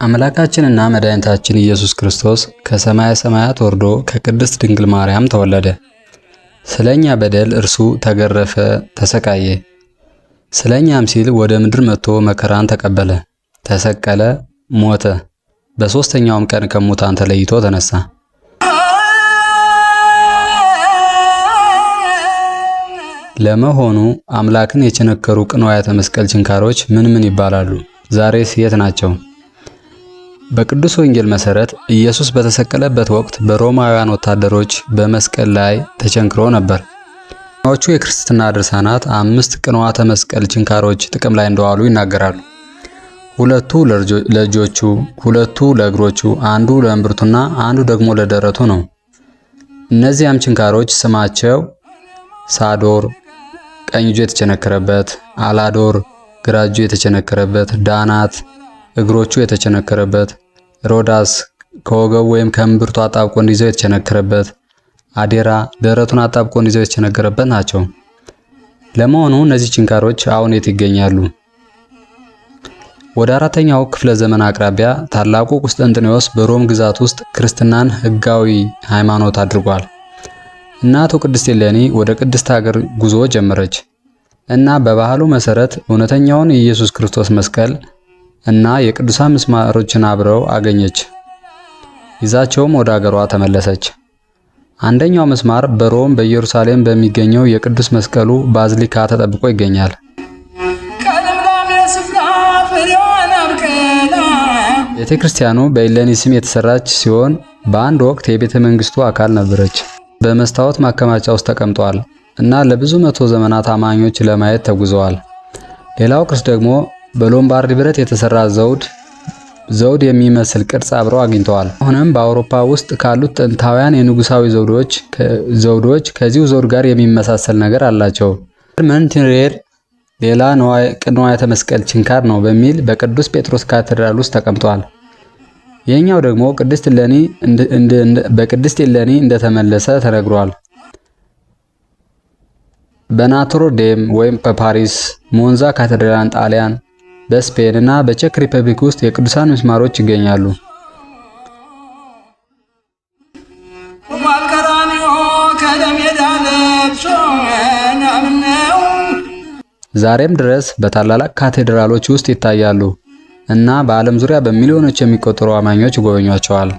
አምላካችንና መድኃኒታችን ኢየሱስ ክርስቶስ ከሰማየ ሰማያት ወርዶ ከቅድስት ድንግል ማርያም ተወለደ። ስለኛ በደል እርሱ ተገረፈ፣ ተሰቃየ። ስለኛም ሲል ወደ ምድር መጥቶ መከራን ተቀበለ፣ ተሰቀለ፣ ሞተ። በሦስተኛውም ቀን ከሙታን ተለይቶ ተነሳ። ለመሆኑ አምላክን የቸነከሩ ቅንዋያተ መስቀል ችንካሮች ምን ምን ይባላሉ? ዛሬስ የት ናቸው? በቅዱስ ወንጌል መሰረት ኢየሱስ በተሰቀለበት ወቅት በሮማውያን ወታደሮች በመስቀል ላይ ተቸንክሮ ነበር። ዎቹ የክርስትና ድርሳናት 5 ቅንዋተ መስቀል ችንካሮች ጥቅም ላይ እንደዋሉ ይናገራሉ። 2ቱ ለእጆቹ፣ 2ቱ ለእግሮቹ፣ አንዱ ለእምብርቱና አንዱ ደግሞ ለደረቱ ነው። እነዚያም ችንካሮች ስማቸው ሳዶር ቀኝ እጁ የተቸነከረበት፣ አላዶር ግራ እጁ የተቸነከረበት፣ ዳናት እግሮቹ የተቸነከረበት፣ ሮዳስ ከወገቡ ወይም ከእምብርቱ አጣብቆ እንዲይዘው የተቸነከረበት፣ አዴራ ደረቱን አጣብቆ እንዲይዘው የተቸነከረበት ናቸው። ለመሆኑ እነዚህ ችንካሮች አሁን የት ይገኛሉ? ወደ 4ኛው ክፍለ ዘመን አቅራቢያ ታላቁ ቁስጥንጥኔዎስ በሮም ግዛት ውስጥ ክርስትናን ሕጋዊ ሃይማኖት አድርጓል። እናቱ ቅድስት እሌኒ ወደ ቅድስት ሀገር ጉዞ ጀመረች እና በባህሉ መሰረት እውነተኛውን የኢየሱስ ክርስቶስ መስቀል እና የቅዱሳን ምስማሮችን አብረው አገኘች። ይዛቸውም ወደ ሀገሯ ተመለሰች። አንደኛው ምስማር በሮም በኢየሩሳሌም በሚገኘው የቅዱስ መስቀሉ ባዝሊካ ተጠብቆ ይገኛል። ቤተ ክርስቲያኑ በእሌኒ ስም የተሰራች ሲሆን በአንድ ወቅት የቤተ መንግስቱ አካል ነበረች። በመስታወት ማከማቻ ውስጥ ተቀምጧል እና ለብዙ መቶ ዘመናት አማኞች ለማየት ተጉዘዋል። ሌላው ቅርስ ደግሞ በሎምባርዲ ብረት የተሰራ ዘውድ የሚመስል ቅርጽ አብረው አግኝተዋል። አሁንም በአውሮፓ ውስጥ ካሉት ጥንታውያን የንጉሳዊ ዘውዶች ከዚሁ ዘውድ ጋር የሚመሳሰል ነገር አላቸው። መንትሬር ሌላ ቅንዋያተ መስቀል ችንካር ነው በሚል በቅዱስ ጴጥሮስ ካቴድራል ውስጥ ተቀምጧል። የኛው ደግሞ በቅድስት እሌኒ እንደተመለሰ ተነግሯል። በናትሮ ዴም ወይም በፓሪስ፣ ሞንዛ ካቴድራል ጣሊያን፣ በስፔን እና በቼክ ሪፐብሊክ ውስጥ የቅዱሳን ምስማሮች ይገኛሉ። ዛሬም ድረስ በታላላቅ ካቴድራሎች ውስጥ ይታያሉ እና በዓለም ዙሪያ በሚሊዮኖች የሚቆጠሩ አማኞች ይጎበኟቸዋል።